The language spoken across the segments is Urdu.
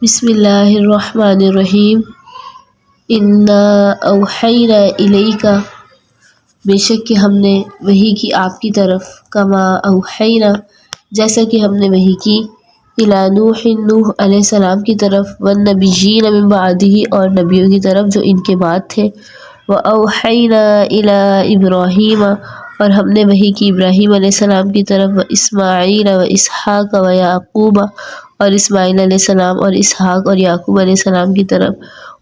بسم اللہ الرحمن الرحیم۔ انا اوحینا الیک، بے شک کہ ہم نے وحی کی آپ کی طرف، کما اوحینا جیسا کہ ہم نے وحی کی، الی نوح علیہ السلام کی طرف، والنبیین من بعدہ اور نبیوں کی طرف جو ان کے بعد تھے، واوحینا الی ابراہیم اور ہم نے وحی کی ابراہیم علیہ السلام کی طرف، واسماعیل واسحاق ویعقوب اور اسماعیل علیہ السلام اور اسحاق اور یعقوب علیہ السلام کی طرف،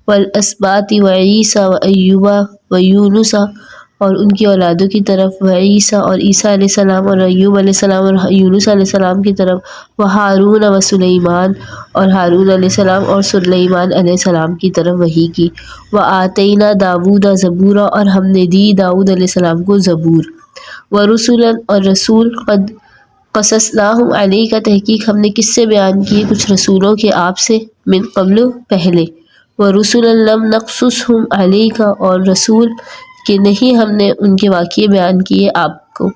والاسباط وعیسیٰ وایوب ویونس اور ان کی اولادوں کی طرف، وعیسیٰ اور عیسیٰ علیہ السلام اور ایوب علیہ السلام اور یونس علیہ السلام کی طرف، وہارون وسلیمان اور ہارون علیہ السلام اور سلیمان علیہ السلام کی طرف وحی کی، وآتینا داود زبورا اور ہم نے دی داؤد علیہ السلام کو زبور، ورسلا اور رسول، قد قصصناہم علیک تحقیق ہم نے قصے بیان کیے کچھ رسولوں کے آپ سے، من قبل پہلے، ورسلا لم نقصصہم علیک اور رسول کہ نہیں ہم نے ان کے واقعے بیان کیے آپ کو،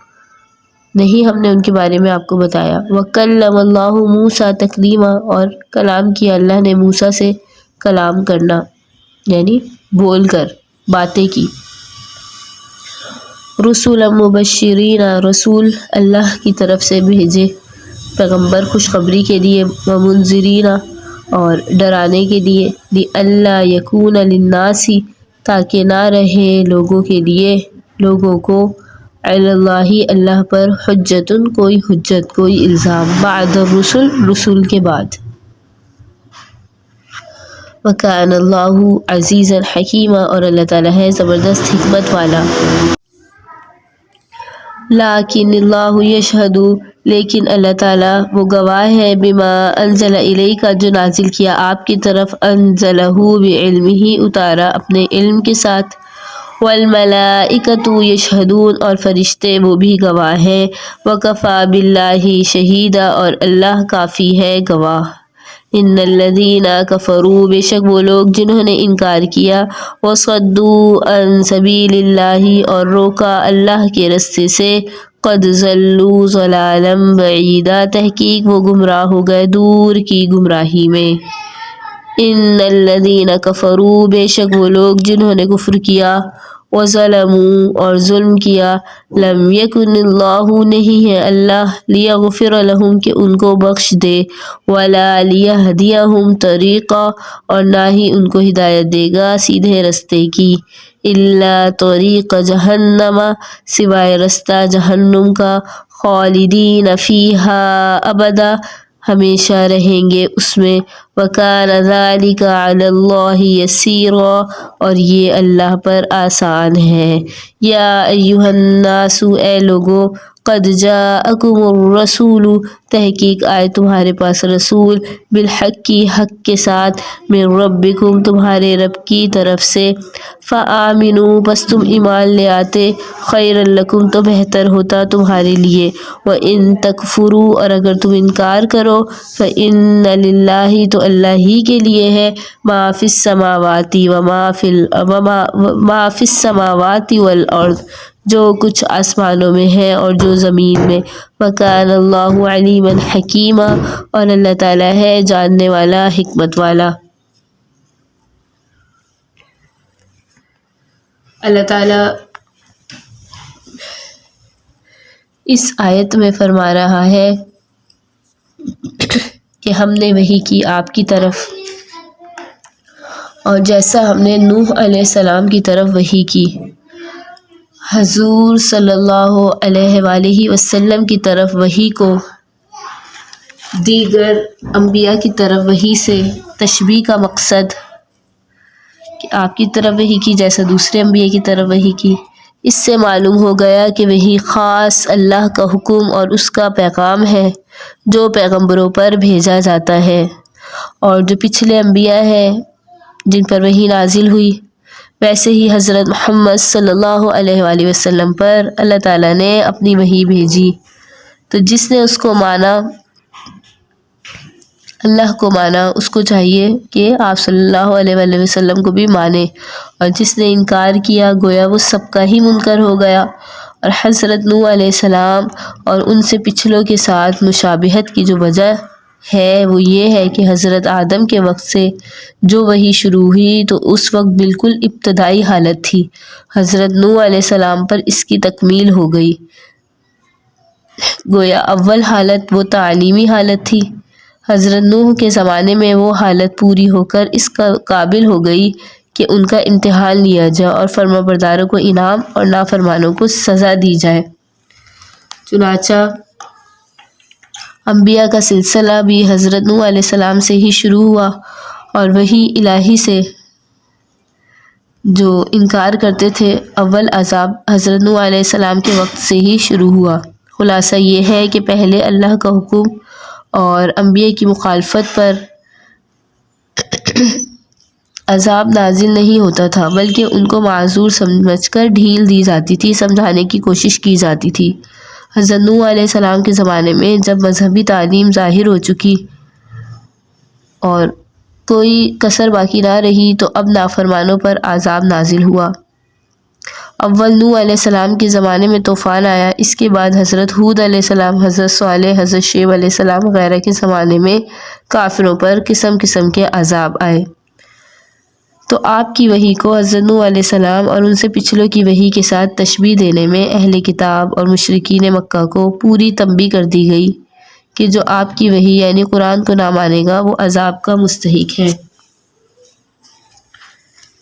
نہیں ہم نے ان کے بارے میں آپ کو بتایا، وکلم اللہ موسیٰ تکلیما اور کلام کیا اللہ نے موسیٰ سے کلام کرنا یعنی بول کر باتیں کی، رسولا مبشرین رسول اللہ کی طرف سے بھیجے پیغمبر خوشخبری کے لیے، ومنذرین اور ڈرانے کے لیے، لئلا یکون للناس تاکہ نہ رہے لوگوں کے لیے لوگوں کو، علی اللہ اللہ پر، حجت کوئی حجت کوئی الزام، بعد الرسل رسول کے بعد، وکان اللہ عزیزا حکیما اور اللہ تعالیٰ ہے زبردست حکمت والا، لیکن اللہ یشہد لیکن اللہ تعالیٰ وہ گواہ ہے، بما انزل الیک جو نازل کیا آپ کی طرف، انزلہ بعلمہ اتارا اپنے علم کے ساتھ، والملائکۃ یشہدون اور فرشتے وہ بھی گواہ ہیں، وکفی باللہ شہیدا اور اللہ کافی ہے گواہ، ان الذین کفروا بے شک وہ لوگ جنہوں نے انکار کیا، وصدوا عن سبیل اللہ اور روکا اللہ کے رستے سے، قد ضلوا ضلالا بعیدا تحقیق وہ گمراہ ہو گئے دور کی گمراہی میں، ان الذین کفروا بے شک وہ لوگ جنہوں نے کفر کیا، وظلموا اور ظلم کیا، لم یکن اللہ نہیں ہے اللہ، لیغفر لہم کہ ان کو بخش دے، ولا لیہدیہم طریقا اور نہ ہی ان کو ہدایت دے گا سیدھے رستے کی، الا طریق جہنم سوائے رستہ جہنم کا، خالدین فیہا ابدا ہمیشہ رہیں گے اس میں، وکان ذلک علی اللہ یسیرا اور یہ اللہ پر آسان ہے، یا ایھا الناس اے لوگو، قد جاءکم الرسول تحقیق آئے تمہارے پاس رسول، بالحق کی حق کے ساتھ، من ربکم تمہارے رب کی طرف سے، فآمنوا پس تم ایمان لے آتے، خیر لکم تو بہتر ہوتا تمہارے لیے، وإن تکفروا اور اگر تم انکار کرو، فإن للہ تو اللہ ہی کے لیے ہے، ما فی السماوات ما فی السماوات والارض جو کچھ آسمانوں میں ہے اور جو زمین میں، وکان اللہ علیما حکیما اور اللہ تعالیٰ ہے جاننے والا حکمت والا۔ اللہ تعالیٰ اس آیت میں فرما رہا ہے کہ ہم نے وحی کی آپ کی طرف، اور جیسا ہم نے نوح علیہ السلام کی طرف وحی کی، حضور صلی اللہ علیہ وآلہ وسلم کی طرف وحی کو دیگر انبیاء کی طرف وحی سے تشبیہ کا مقصد کہ آپ کی طرف وحی کی جیسا دوسرے انبیاء کی طرف وحی کی، اس سے معلوم ہو گیا کہ وحی خاص اللہ کا حکم اور اس کا پیغام ہے جو پیغمبروں پر بھیجا جاتا ہے، اور جو پچھلے انبیاء ہیں جن پر وحی نازل ہوئی، ویسے ہی حضرت محمد صلی اللہ علیہ وآلہ وسلم پر اللہ تعالیٰ نے اپنی وحی بھیجی، تو جس نے اس کو مانا، اللہ کو مانا، اس کو چاہیے کہ آپ صلی اللہ علیہ وآلہ وسلم کو بھی مانے، اور جس نے انکار کیا گویا وہ سب کا ہی منکر ہو گیا، اور حضرت نوح علیہ السلام اور ان سے پچھلوں کے ساتھ مشابہت کی جو وجہ ہے وہ یہ ہے کہ حضرت آدم کے وقت سے جو وحی شروع ہوئی تو اس وقت بالکل ابتدائی حالت تھی۔ حضرت نوح علیہ السلام پر اس کی تکمیل ہو گئی۔ گویا اول حالت وہ تعلیمی حالت تھی۔ حضرت نوح کے زمانے میں وہ حالت پوری ہو کر اس قابل ہو گئی کہ ان کا امتحان لیا جائے اور فرمانبرداروں کو انعام اور نافرمانوں کو سزا دی جائے۔ چنانچہ انبیاء کا سلسلہ بھی حضرت نوح علیہ السلام سے ہی شروع ہوا اور وحی الہی سے جو انکار کرتے تھے اول عذاب حضرت نوح علیہ السلام کے وقت سے ہی شروع ہوا۔ خلاصہ یہ ہے کہ پہلے اللہ کا حکم اور انبیاء کی مخالفت پر عذاب نازل نہیں ہوتا تھا، بلکہ ان کو معذور سمجھ کر ڈھیل دی جاتی تھی، سمجھانے کی کوشش کی جاتی تھی۔ حضرت نوح علیہ السلام کے زمانے میں جب مذہبی تعلیم ظاہر ہو چکی اور کوئی کسر باقی نہ رہی تو اب نافرمانوں پر عذاب نازل ہوا۔ اول نوح علیہ السلام کے زمانے میں طوفان آیا، اس کے بعد حضرت ہود علیہ السلام، حضرت صالح، حضرت شعیب علیہ السلام وغیرہ کے زمانے میں کافروں پر قسم قسم کے عذاب آئے۔ تو آپ کی وحی کو حضرت نوح علیہ السلام اور ان سے پچھلوں کی وحی کے ساتھ تشبیہ دینے میں اہل کتاب اور مشرکین مکہ کو پوری تنبیہ کر دی گئی کہ جو آپ کی وحی یعنی قرآن کو نہ مانے گا وہ عذاب کا مستحق ہے۔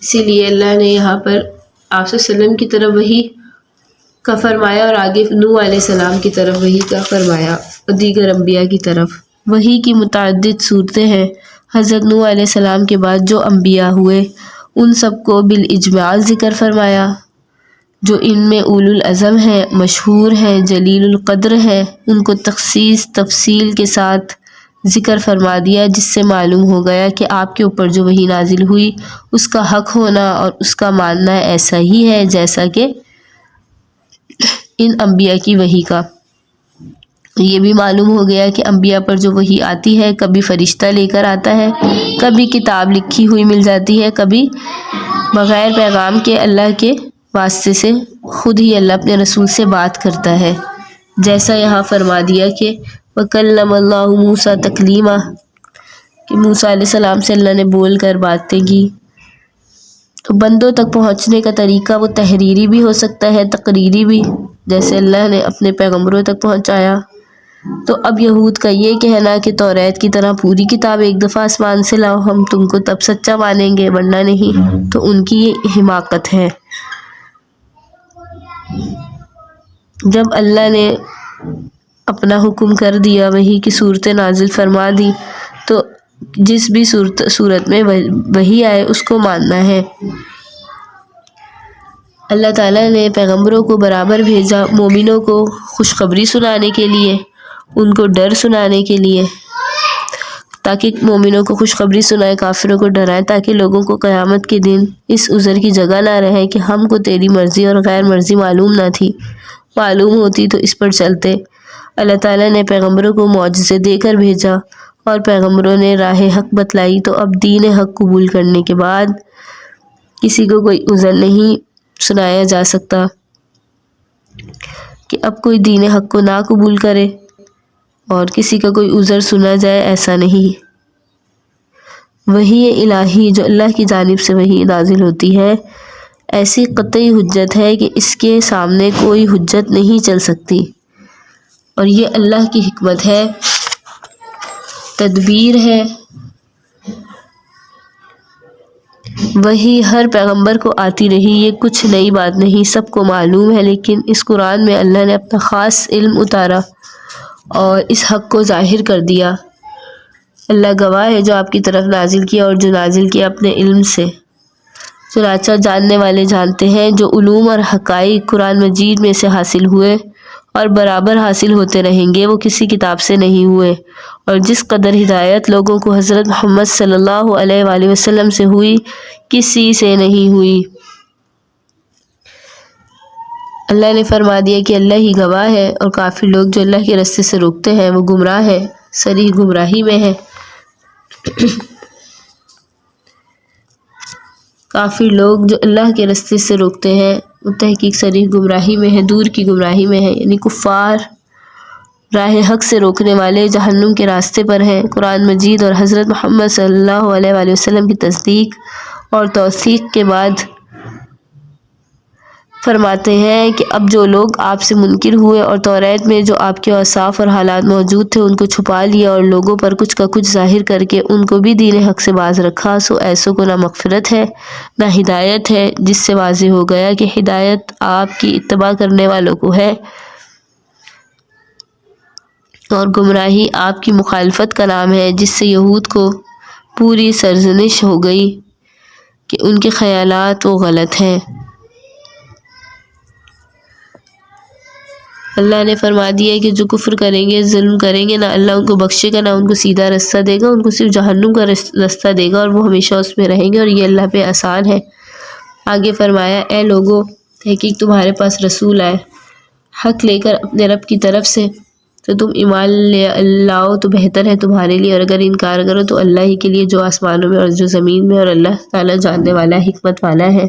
اسی لیے اللہ نے یہاں پر آپ صلی اللہ علیہ وسلم کی طرف وحی کا فرمایا اور آگے نوح علیہ السلام کی طرف وحی کا فرمایا اور دیگر انبیاء کی طرف۔ وحی کی متعدد صورتیں ہیں۔ حضرت نوح علیہ السلام کے بعد جو انبیاء ہوئے ان سب کو بالاجمال ذکر فرمایا، جو ان میں اولو العزم ہیں، مشہور ہیں، جلیل القدر ہیں، ان کو تخصیص تفصیل کے ساتھ ذکر فرما دیا، جس سے معلوم ہو گیا کہ آپ کے اوپر جو وحی نازل ہوئی اس کا حق ہونا اور اس کا ماننا ایسا ہی ہے جیسا کہ ان انبیاء کی وحی کا۔ یہ بھی معلوم ہو گیا کہ انبیاء پر جو وحی آتی ہے کبھی فرشتہ لے کر آتا ہے، کبھی کتاب لکھی ہوئی مل جاتی ہے، کبھی بغیر پیغام کے اللہ کے واسطے سے خود ہی اللہ اپنے رسول سے بات کرتا ہے، جیسا یہاں فرما دیا کہ وَكَلَّمَ اللَّهُ مُوسَىٰ تَكْلِيمًا کہ موسیٰ علیہ السلام سے اللہ نے بول کر باتیں کی۔ تو بندوں تک پہنچنے کا طریقہ وہ تحریری بھی ہو سکتا ہے، تقریری بھی، جیسے اللہ نے اپنے پیغمبروں تک پہنچایا۔ تو اب یہود کا یہ کہنا کہ توریت کی طرح پوری کتاب ایک دفعہ آسمان سے لاؤ ہم تم کو تب سچا مانیں گے ورنہ نہیں، تو ان کی یہ حماقت ہے۔ جب اللہ نے اپنا حکم کر دیا، وحی کی صورتیں نازل فرما دی، تو جس بھی صورت میں وحی آئے اس کو ماننا ہے۔ اللہ تعالیٰ نے پیغمبروں کو برابر بھیجا، مومنوں کو خوشخبری سنانے کے لیے، ان کو ڈر سنانے کے لیے، تاکہ مومنوں کو خوشخبری سنائے، کافروں کو ڈرائے، تاکہ لوگوں کو قیامت کے دن اس عذر کی جگہ نہ رہے کہ ہم کو تیری مرضی اور غیر مرضی معلوم نہ تھی، معلوم ہوتی تو اس پر چلتے۔ اللہ تعالیٰ نے پیغمبروں کو معجزے دے کر بھیجا اور پیغمبروں نے راہ حق بتلائی، تو اب دین حق قبول کرنے کے بعد کسی کو کوئی عذر نہیں سنایا جا سکتا کہ اب کوئی دین حق کو نہ قبول کرے اور کسی کا کوئی عذر سنا جائے، ایسا نہیں۔ وحی الہی جو اللہ کی جانب سے وحی نازل ہوتی ہے ایسی قطعی حجت ہے کہ اس کے سامنے کوئی حجت نہیں چل سکتی، اور یہ اللہ کی حکمت ہے، تدبیر ہے۔ وحی ہر پیغمبر کو آتی رہی، یہ کچھ نئی بات نہیں، سب کو معلوم ہے، لیکن اس قرآن میں اللہ نے اپنا خاص علم اتارا اور اس حق کو ظاہر کر دیا۔ اللہ گواہ ہے جو آپ کی طرف نازل کیا اور جو نازل کیا اپنے علم سے، چنانچہ جاننے والے جانتے ہیں۔ جو علوم اور حقائق قرآن مجید میں سے حاصل ہوئے اور برابر حاصل ہوتے رہیں گے وہ کسی کتاب سے نہیں ہوئے، اور جس قدر ہدایت لوگوں کو حضرت محمد صلی اللہ علیہ وآلہ وسلم سے ہوئی کسی سے نہیں ہوئی۔ اللہ نے فرما دیا کہ اللہ ہی گواہ ہے، اور کافر لوگ جو اللہ کے راستے سے روکتے ہیں وہ گمراہ ہیں، صریح گمراہی میں ہیں۔ کافر لوگ جو اللہ کے راستے سے روکتے ہیں وہ تحقیق صریح گمراہی میں ہیں، دور کی گمراہی میں ہیں، یعنی کفار راہ حق سے روکنے والے جہنم کے راستے پر ہیں۔ قرآن مجید اور حضرت محمد صلی اللہ علیہ وآلہ وسلم کی تصدیق اور توثیق کے بعد فرماتے ہیں کہ اب جو لوگ آپ سے منکر ہوئے اور توریت میں جو آپ کے اوصاف اور حالات موجود تھے ان کو چھپا لیا اور لوگوں پر کچھ کا کچھ ظاہر کر کے ان کو بھی دین حق سے باز رکھا، سو ایسوں کو نہ مغفرت ہے نہ ہدایت ہے، جس سے واضح ہو گیا کہ ہدایت آپ کی اتباع کرنے والوں کو ہے اور گمراہی آپ کی مخالفت کا نام ہے، جس سے یہود کو پوری سرزنش ہو گئی کہ ان کے خیالات وہ غلط ہیں۔ اللہ نے فرما دیا ہے کہ جو کفر کریں گے، ظلم کریں گے، نہ اللہ ان کو بخشے گا، نہ ان کو سیدھا رستہ دے گا، ان کو صرف جہنم کا رستہ دے گا اور وہ ہمیشہ اس میں رہیں گے اور یہ اللہ پہ آسان ہے۔ آگے فرمایا، اے لوگو، تحقیق تمہارے پاس رسول آئے حق لے کر اپنے رب کی طرف سے، تو تم ایمان لاؤ تو بہتر ہے تمہارے لیے، اور اگر انکار کرو تو اللہ ہی کے لیے جو آسمانوں میں اور جو زمین میں، اور اللہ تعالیٰ جاننے والا حکمت والا ہے۔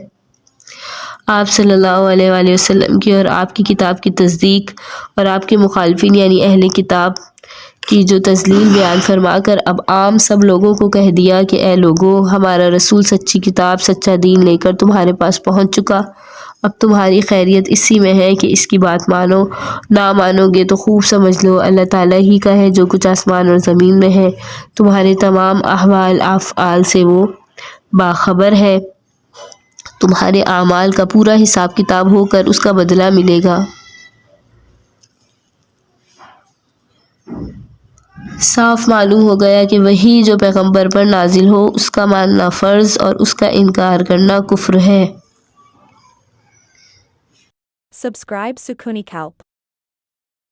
آپ صلی اللہ علیہ وآلہ وسلم کی اور آپ کی کتاب کی تصدیق اور آپ کے مخالفین یعنی اہل کتاب کی جو تذلیل بیان فرما کر اب عام سب لوگوں کو کہہ دیا کہ اے لوگو، ہمارا رسول سچی کتاب سچا دین لے کر تمہارے پاس پہنچ چکا، اب تمہاری خیریت اسی میں ہے کہ اس کی بات مانو، نہ مانو گے تو خوب سمجھ لو اللہ تعالیٰ ہی کا ہے جو کچھ آسمان اور زمین میں ہے، تمہارے تمام احوال افعال سے وہ باخبر ہے، تمہارے اعمال کا پورا حساب کتاب ہو کر اس کا بدلہ ملے گا۔ صاف معلوم ہو گیا کہ وہی جو پیغمبر پر نازل ہو اس کا ماننا فرض اور اس کا انکار کرنا کفر ہے۔ Subscribe Sukhuni Kalp.